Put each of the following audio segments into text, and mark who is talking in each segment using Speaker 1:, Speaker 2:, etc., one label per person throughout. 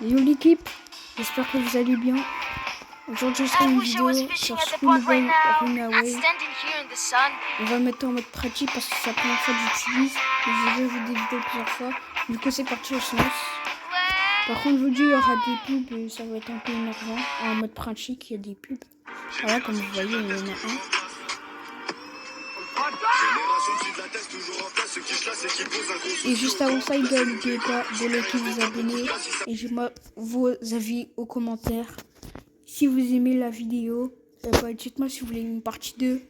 Speaker 1: Yo l'équipe, j'espère que vous allez bien. Aujourd'hui je ferai une vidéo sur Schoolboy Runaway. On va mettre en mode pratique parce que c'est la première fois que j'utilise. J'ai déjà vu des vidéos plusieurs fois. Du coup c'est parti au silence. Par contre je vous dis il y aura des pubs et ça va être un peu énervant. En mode pratique il y a des pubs. Voilà comme vous voyez il y en a un. Et juste avant ça, il doit n'oubliez pas de liker, vous abonner et je mets vos avis aux commentaires. Si vous aimez la vidéo, dites-moi si vous voulez une partie 2,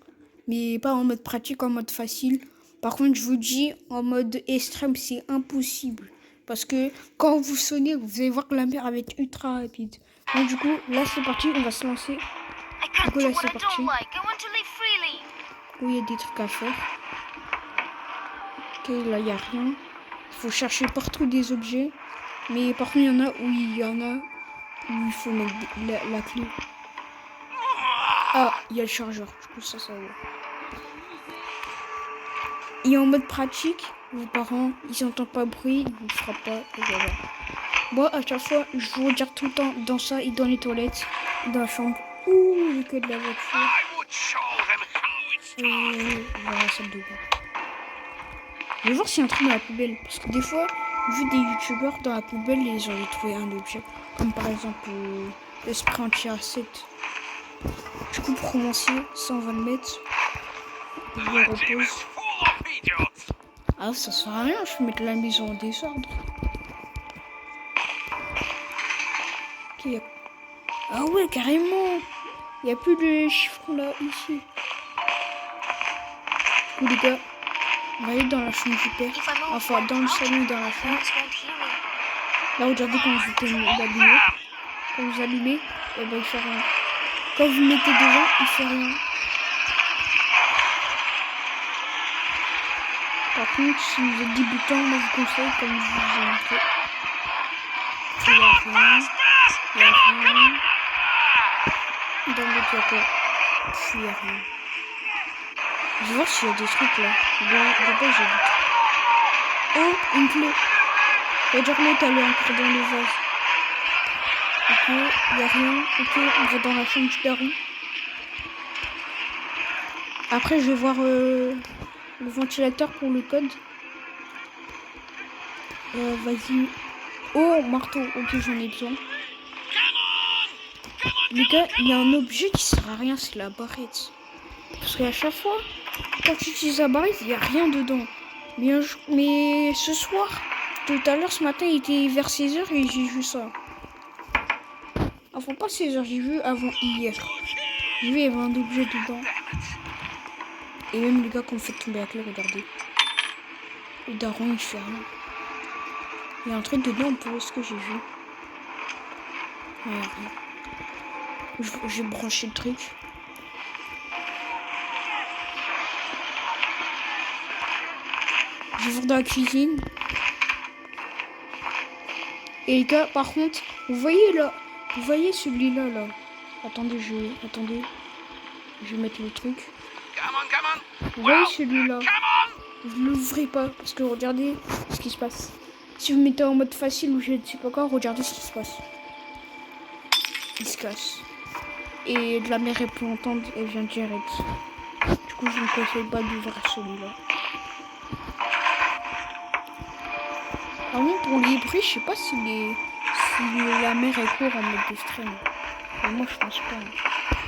Speaker 1: mais pas en mode pratique, en mode facile. Par contre, je vous dis, en mode extrême, c'est impossible. Parce que quand vous sonnez, vous allez voir que la mer va être ultra rapide. Donc du coup, là c'est parti, on va se lancer. Du coup, là c'est parti. Il y a des trucs à faire. Ok, là il n'y a rien. Il faut chercher partout des objets. Mais par contre, il y en a où il faut mettre la clé. Ah, il y a le chargeur. Du coup, ça va. Et en mode pratique, vos parents, ils n'entendent pas bruit, ils vous frappent pas. Et voilà. Moi, à chaque fois, je vous regarde tout le temps dans ça et dans les toilettes, dans la chambre. Ouh, il y a que de la voiture. Voilà, la salle de bain. Je vais voir s'il y a un truc dans la poubelle. Parce que des fois, j'ai vu des youtubeurs dans la poubelle et ils ont trouvé un objet. Comme par exemple le spray anti-acide. Du coup, pour commencer, ça on va le mettre. Je le repose. Ah, ça sert à rien, je peux mettre la maison en désordre. Ok. Ah ouais, carrément. Il n'y a plus de chiffres là, ici. Du coup, les gars, on va aller dans la chambre du père. Enfin, dans le salon et dans la chambre. Là, regardez quand vous allumez. Quand vous allumez, eh ben, il fait rien. Quand vous mettez devant, il fait rien. Par contre, si vous êtes débutant, moi je vous conseille, comme je vous ai montré. Il n'y a rien. Il n'y a rien. Dans le placard, il n'y a rien. Je vais voir s'il y a des trucs là. De base, j'ai des trucs. Oh, une clé. Regarde l'autre, elle est encore dans le vase. Ok, il n'y a rien. Ok, on va dans la chambre du daron. Après, je vais voir le ventilateur pour le code. Vas-y. Oh, marteau. Ok, j'en ai besoin. Les gars, il y a un objet qui sert à rien, c'est la barrette. Parce qu'à chaque fois, quand tu utilises la barrette, il n'y a rien dedans. Mais ce soir, tout à l'heure, ce matin, il était vers 16h et j'ai vu ça. Enfin, pas 16h, j'ai vu avant hier. J'ai vu, il y avait un objet dedans. Et même les gars, quand on fait tomber la clé, regardez. Le daron, il fait rien. Il y a un truc dedans pour ce que j'ai vu. Ouais, rien. J'ai branché le truc. Je vais voir dans la cuisine. Et les gars, par contre, vous voyez là, vous voyez celui-là là. Attendez, je vais mettre le truc. Vous voyez celui-là. Vous l'ouvrez pas parce que regardez ce qui se passe. Si vous mettez en mode facile ou je ne sais pas quoi, regardez ce qui se passe. Il se casse. Et de la mer est plus entendre, elle vient direct. Du coup, je ne conseille pas d'ouvrir celui-là. Par contre, pour les bruits, je sais pas si la mer est court en mode extrême. Mais moi, je pense pas.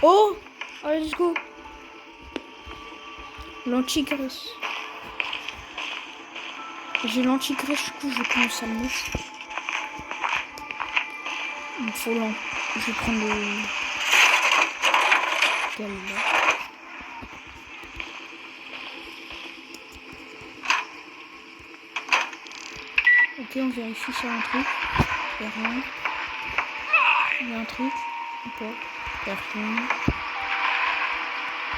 Speaker 1: Oh, allez, let's go. L'antigraisse. J'ai l'antigraisse, du coup, je commence à le mettre. Il me faut l'an. Je vais prendre le... Ok, on vérifie sur un truc. Il y a rien. Il y a un truc. Ou pas. Il y a rien.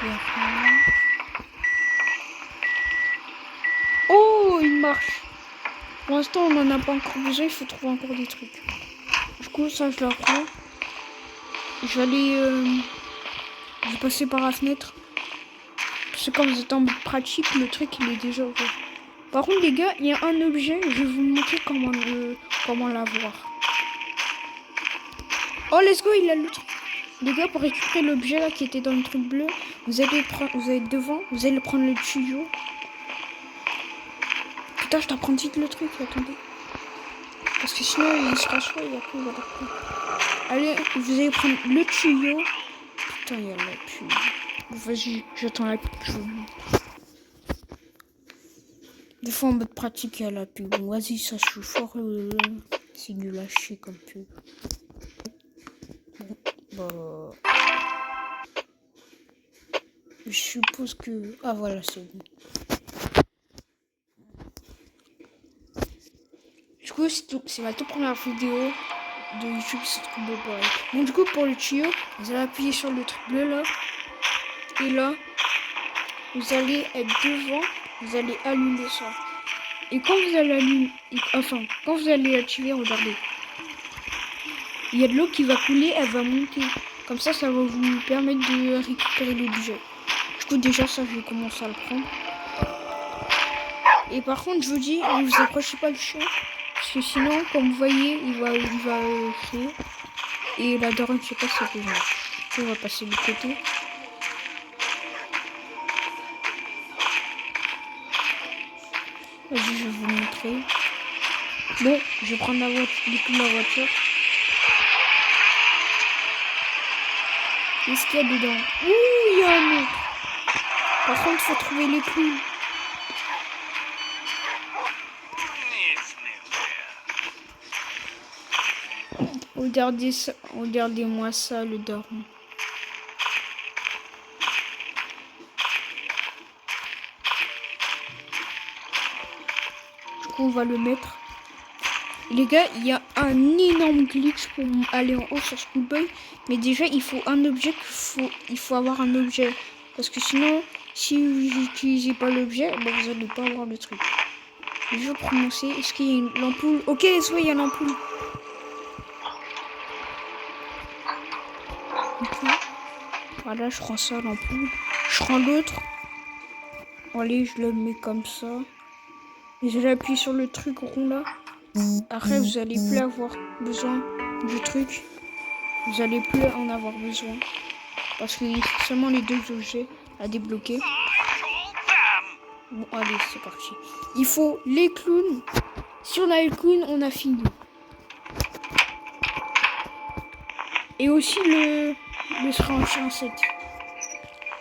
Speaker 1: Il y a rien. Oh, il marche. Pour l'instant, on n'en a pas encore besoin. Il faut trouver encore des trucs. Du coup, ça, je le reprends. Je vais aller... je vais passer par la fenêtre. Parce que quand vous êtes en mode pratique, le truc, il est déjà ouvert. Par contre, les gars, il y a un objet. Je vais vous montrer comment l'avoir. Oh, let's go, il a le truc. Les gars, pour récupérer l'objet là qui était dans le truc bleu, vous allez être devant, vous allez prendre le tuyau. Putain, je dois prendre vite le truc, attendez. Parce que sinon, il sera chaud et après, il va avoir plus. Allez, vous allez prendre le tuyau. Putain, il y a la pub. Vas-y, j'attends la pub. Des fois, en mode pratique, il y a la pub. Bon, vas-y, ça se joue fort. C'est nul à chier comme pub. Bon, bah... Je suppose que... Ah, voilà, c'est bon. Du coup, c'est ma toute première vidéo de YouTube sur Combo Boy. Bon, du coup, pour le tuyau, vous allez appuyer sur le truc bleu là. Et là, vous allez être devant, vous allez allumer ça. Et quand vous allez allumer, enfin, quand vous allez activer, regardez. Il y a de l'eau qui va couler, elle va monter. Comme ça, ça va vous permettre de récupérer l'objet. Du coup, déjà, ça, je vais commencer à le prendre. Et par contre, je vous dis, ne vous approchez pas du chien. Parce que sinon, comme vous voyez, il va crier. Et la daronne, je sais pas si c'est bien. On va passer de côté. Vas-y, je vais vous montrer. Bon, je vais prendre la voiture, les clés de la voiture. Qu'est-ce qu'il y a dedans? Ouh, il y a un autre. Par contre, il faut trouver les clous. Regardez-moi ça, le daron. Du coup, on va le mettre. Les gars, il y a un énorme glitch pour aller en haut sur Schoolboy. Mais déjà, il faut un objet il faut avoir un objet. Parce que sinon, si vous n'utilisez pas l'objet, ben vous n'allez pas avoir le truc. Je vais prononcer. Est-ce qu'il y a une l'ampoule? Ok, oui, il y a l'ampoule. Ok. Voilà, je prends ça, l'ampoule. Je prends l'autre. Allez, je le mets comme ça. Et je l'appuie sur le truc rond là. Après, vous allez plus avoir besoin du truc. Vous allez plus en avoir besoin. Parce qu'il y a seulement les deux objets à débloquer. Bon, allez, c'est parti. Il faut les clowns. Si on a les clowns, on a fini. Et aussi le Strange Insect.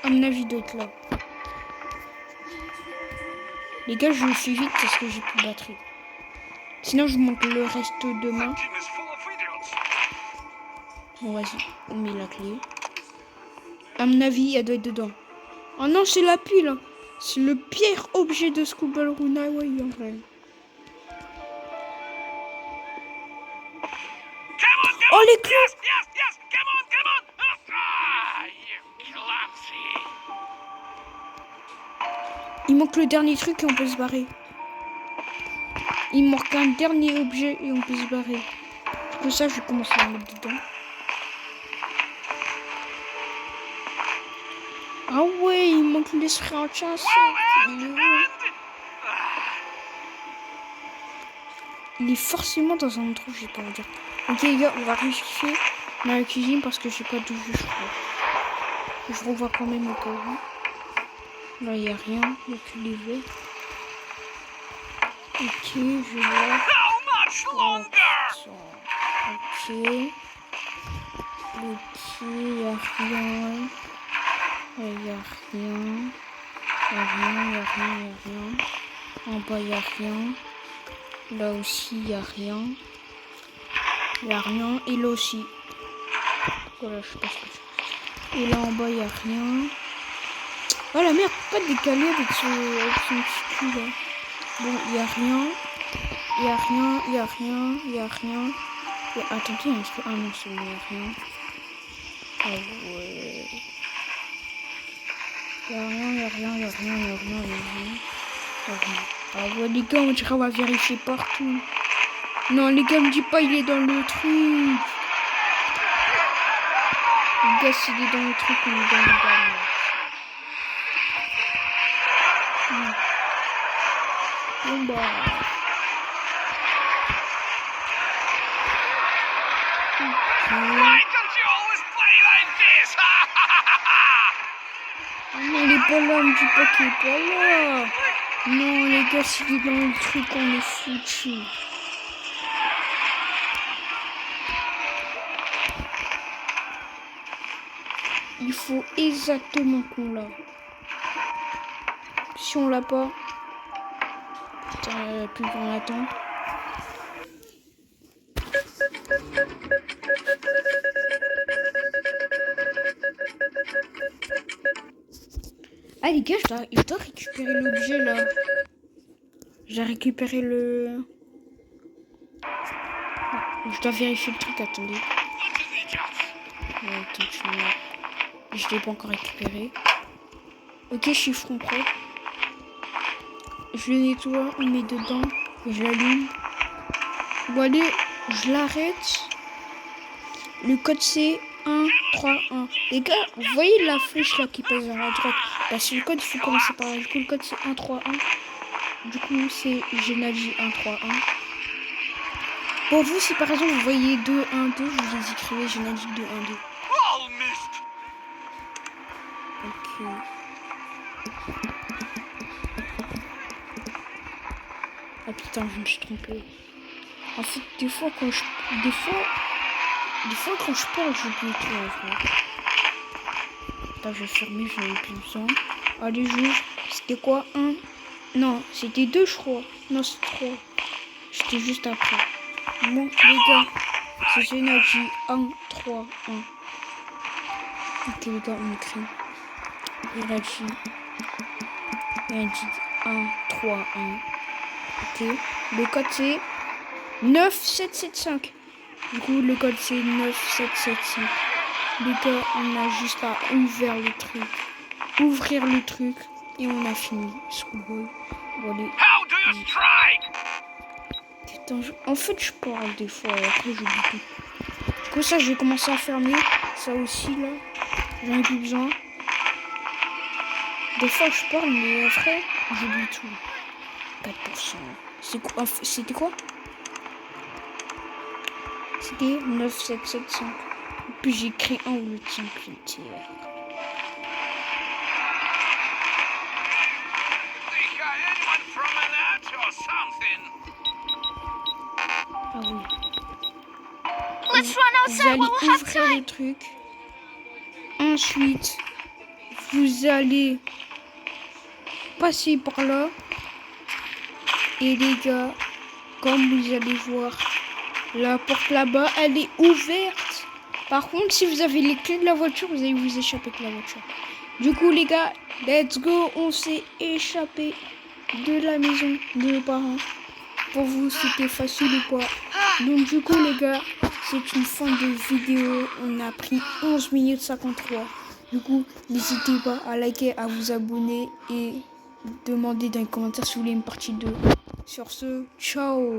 Speaker 1: À mon avis, d'autres là. Les gars, je le fais vite parce que j'ai plus de batterie. Sinon, je vous montre le reste demain. Bon, vas-y, on met la clé. À mon avis, elle doit être dedans. Oh non, c'est la pile. C'est le pire objet de Schoolboy Runaway en vrai. Oh, les clous! Il manque le dernier truc et on peut se barrer. Il manque un dernier objet et on peut se barrer. Du coup, ça, je vais commencer à mettre dedans. Ah ouais, il manque l'esprit en chance. Il est forcément dans un endroit où j'ai pas envie de dire. Ok les gars, on va vérifier dans la cuisine parce que j'ai pas de jus, je crois. Je revois quand même au cas où. Là, il n'y a rien, il n'y a que les verres. Ok, je vois. Ok. Ok, il n'y a rien. Il n'y a rien. Il n'y a rien, il n'y a rien, il n'y a rien. En bas, il n'y a rien. Là aussi, il n'y a rien. Il n'y a rien. Et là aussi. Voilà, je sais pas ce que c'est. Et là en bas, il n'y a rien. Oh la merde, pourquoi décaler avec son petit cul là? Bon, il n'y a rien. Il n'y a rien, il n'y a rien, il n'y a rien. Attendez, il y a un truc. Ah non, c'est bon, il n'y a rien. Ah ouais. Il n'y a rien, il n'y a rien, il n'y a rien, il n'y a rien, il n'y a rien. Ah ouais, les gars, on dirait qu'on va vérifier partout. Non, les gars, me dis pas, il est dans le truc. Les gars, s'il est dans le truc, on est dans le balle. Bon bah. Ok. Oh non, il est pas là, me dis pas qu'il est pas là. Non, les gars, s'il est dans le truc, on est foutu. Il faut exactement qu'on l'a. Si on l'a pas... Putain, plus qu'on attend. Ah les gars, je dois récupérer l'objet là. J'ai récupéré le... Ah, je dois vérifier le truc, attendez. Attends, je l'ai pas encore récupéré. Ok, chiffron pro. Je le nettoie, on met dedans, je l'allume. Bon allez, je l'arrête. Le code c'est 131. Les gars, vous voyez la flèche là qui passe vers la droite? Bah c'est le code, il faut commencer par là. Du coup le code c'est 131. Du coup c'est Gennady 131. Pour vous, si par exemple vous voyez 212, vous les écrivez Gennady 212. Ok. Ah putain, je me suis trompé. En fait, des fois quand je parle, j'oublie tout en vrai. Là, je vais fermer, j'en ai plus besoin. Allez, juge. C'était quoi? 1? Non, c'était 2, je crois. Non, c'est 3. J'étais juste après. Bon, les gars, c'est Gennady 1, 3, 1. Ok, les gars, on écrit. Gennady 1, 3, 1. Ok. Le code, c'est 9775. Du coup, le code, c'est 9775. Les gars, on a juste à ouvrir le truc et on a fini. Schoolboy. Bon, allez. Putain, en fait, je parle des fois, après j'oublie tout. Du coup, ça, je vais commencer à fermer. Ça aussi, là, j'en ai plus besoin. Des fois, je parle, mais après, j'oublie tout. 4%. C'est quoi? C'était quoi? C'était 9775. Puis j'ai créé un ou le template. Ah oui. Vous allez ouvrir le truc. Ensuite, vous allez passer par là. Et les gars, comme vous allez voir, la porte là-bas, elle est ouverte. Par contre, si vous avez les clés de la voiture, vous allez vous échapper de la voiture. Du coup, les gars, let's go. On s'est échappé de la maison de nos parents. Pour vous, c'était facile ou pas? Donc, du coup, les gars, c'est une fin de vidéo. On a pris 11 minutes 53. Du coup, n'hésitez pas à liker, à vous abonner et demander dans les commentaires si vous voulez une partie 2. Sur ce, ciao!